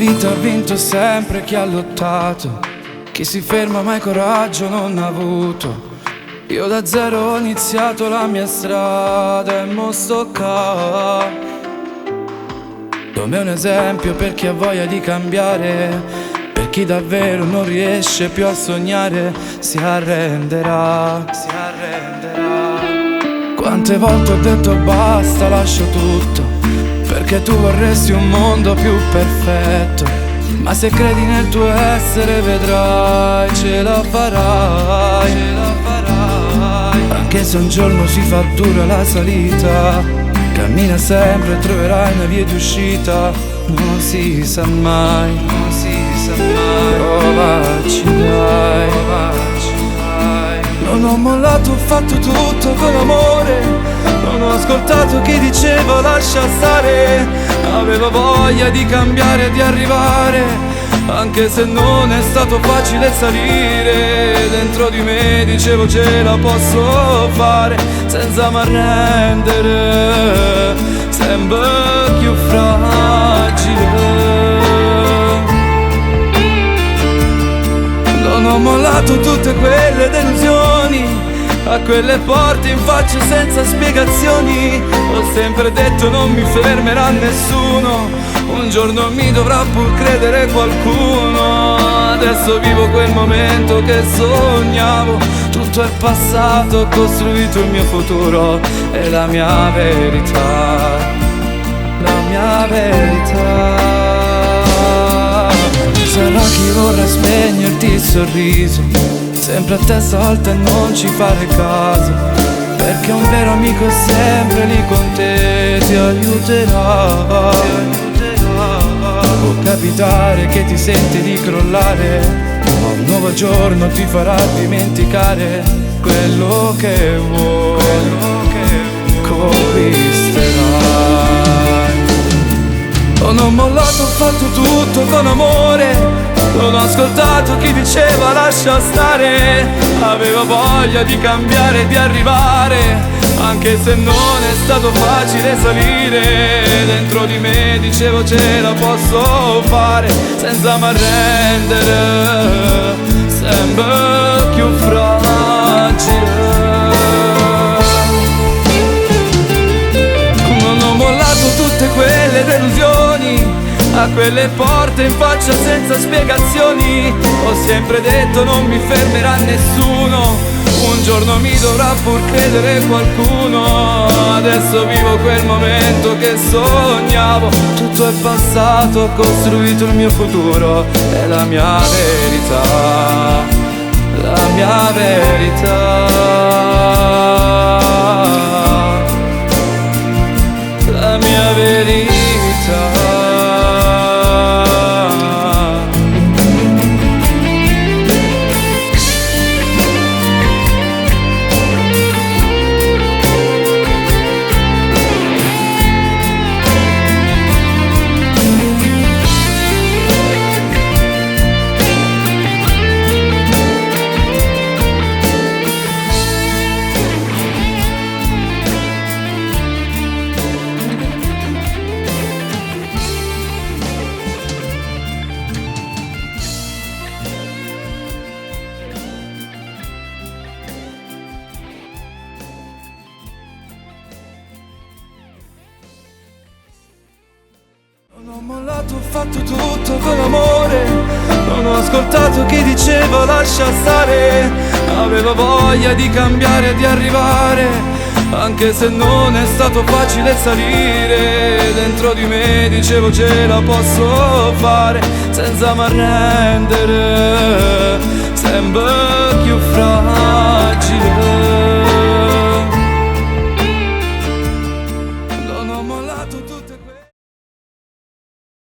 vita ha vinto sempre chi ha lottato, chi si ferma mai coraggio non ha avuto. Io da zero ho iniziato la mia strada e mo sto qua, come un esempio per chi ha voglia di cambiare, per chi davvero non riesce più a sognare, si arrenderà, si arrenderà. Quante volte ho detto basta, lascio tutto, perché tu vorresti un mondo più perfetto, ma se credi nel tuo essere vedrai, ce la farai, ce la farai. Anche se un giorno si fa dura la salita, cammina sempre e troverai una via d'uscita. Non si sa mai, non si sa mai. Provaci dai, provaci dai. Non ho mollato, ho fatto tutto con amore. Non ho ascoltato chi diceva lascia stare. Avevo voglia di cambiare e di arrivare, anche se non è stato facile salire. Dentro di me dicevo ce la posso fare, senza m'arrendere, sempre più fragile. Non ho mollato tutte quelle delusioni, a quelle porte in faccia senza spiegazioni. Ho sempre detto non mi fermerà nessuno, un giorno mi dovrà pur credere qualcuno. Adesso vivo quel momento che sognavo, tutto è passato, ho costruito il mio futuro e la mia verità, la mia verità. Sarà chi vorrà spegnerti il sorriso, sempre a testa alta e non ci fare caso, perché un vero amico è sempre lì con te, ti aiuterà, ti aiuterà. Può capitare che ti senti di crollare, ma un nuovo giorno ti farà dimenticare quello che vuoi, quello che conquisterai. Non ho mollato, ho fatto tutto con amore. Non ho ascoltato chi diceva lascia stare. Avevo voglia di cambiare e di arrivare, anche se non è stato facile salire. Dentro di me dicevo ce la posso fare, senza m'arrendere, sempre più fragile. Non ho mollato tutte quelle delusioni, a quelle porte in faccia senza spiegazioni. Ho sempre detto non mi fermerà nessuno, un giorno mi dovrà pur credere qualcuno. Adesso vivo quel momento che sognavo, tutto è passato, ho costruito il mio futuro e la mia verità, la mia verità, la mia verità. Non ho mollato, ho fatto tutto con amore. Non ho ascoltato chi diceva lascia stare. Avevo voglia di cambiare e di arrivare, anche se non è stato facile salire. Dentro di me dicevo ce la posso fare, senza m'arrendere,